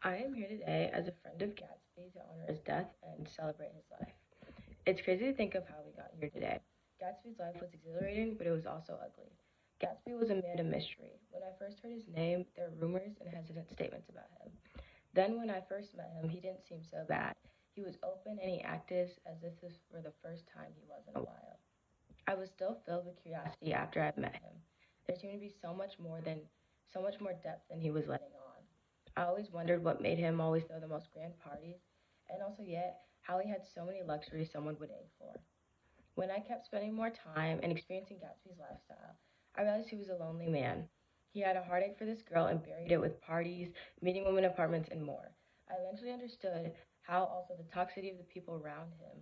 I am here today as a friend of Gatsby to honor his death and celebrate his life. It's crazy to think of how we got here today. Gatsby's life was exhilarating, but it was also ugly. Gatsby was a man of mystery. When I first heard his name, there were rumors and hesitant statements about him. Then, when I first met him, he didn't seem so bad. He was open and he acted as if this were the first time he was in a while. I was still filled with curiosity after I'd met him. There seemed to be so much more depth than he was letting on. I always wondered what made him always throw the most grand parties, and also yet how he had so many luxuries someone would ache for. When I kept spending more time and experiencing Gatsby's lifestyle, I realized he was a lonely man. He had a heartache for this girl and buried it with parties, meeting women apartments, and more. I eventually understood how also the toxicity of the people around him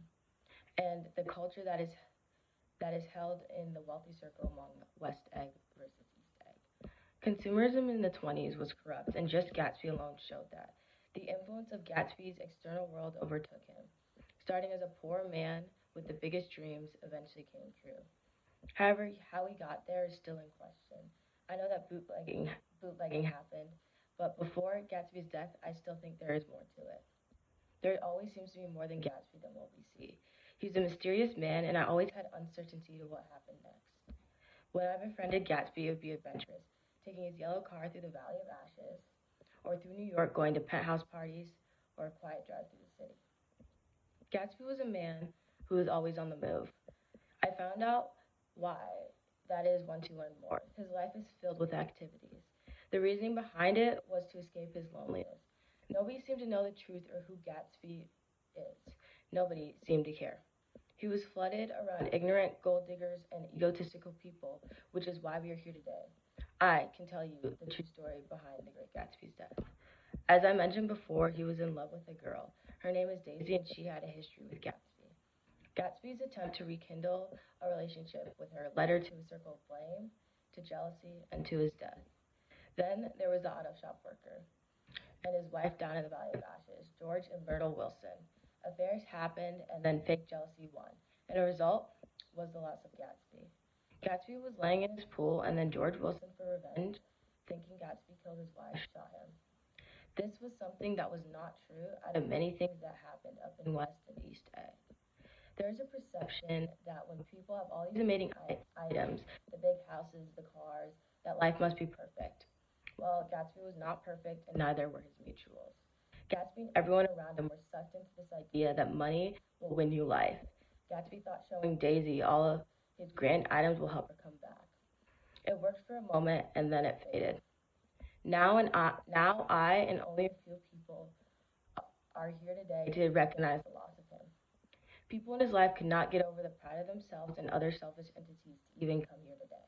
and the culture that is held in the wealthy circle among West Egg versus East Egg. Consumerism in the 20s was corrupt, and just Gatsby alone showed that. The influence of Gatsby's external world overtook him. Starting as a poor man with the biggest dreams eventually came true. However, how he got there is still in question. I know that bootlegging happened, but before Gatsby's death, I still think there is more to it. There always seems to be more than Gatsby than what we see. He's a mysterious man, and I always had uncertainty to what happened next. When I befriended Gatsby, it would be adventurous, taking his yellow car through the Valley of Ashes, or through New York going to penthouse parties, or a quiet drive through the city. Gatsby was a man who was always on the move. I found out why that is once you learn more. His life is filled with activities. The reasoning behind it was to escape his loneliness. Nobody seemed to know the truth or who Gatsby is. Nobody seemed to care. He was flooded around ignorant gold diggers and egotistical people, which is why we are here today. I can tell you the true story behind the Great Gatsby's death. As I mentioned before, he was in love with a girl. Her name is Daisy, and she had a history with Gatsby. Gatsby's attempt to rekindle a relationship with her led her to a circle of blame, to jealousy, and to his death. Then there was the auto shop worker and his wife down in the Valley of Ashes, George and Myrtle Wilson. Affairs happened, and then fake jealousy won, and the result was the loss of Gatsby. Gatsby was laying in his pool, and then George Wilson, for revenge, thinking Gatsby killed his wife, shot him. This was something that was not true out of many things that happened up in West and East Egg. There's a perception that when people have all these amazing items, the big houses, the cars, that life must be perfect. Well, Gatsby was not perfect, and neither were his mutuals. Gatsby and everyone around him were sucked into this idea that money will win you life. Gatsby thought showing Daisy all of his grand items will help her come back. It worked for a moment, and then it faded. Now I and only a few people are here today to recognize the loss of him. People in his life could not get over the pride of themselves and other selfish entities to even come here today.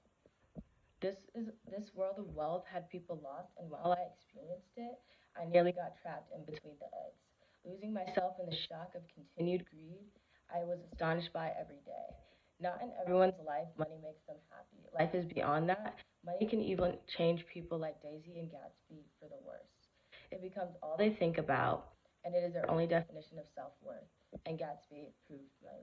This world of wealth had people lost, and while I experienced it, I nearly got trapped in between the eggs. Losing myself in the shock of continued greed, I was astonished by every day. Not in everyone's life money makes them happy. Life is beyond that. Money can even change people like Daisy and Gatsby for the worse. It becomes all they think about, and it is their only definition of self worth. And Gatsby proved my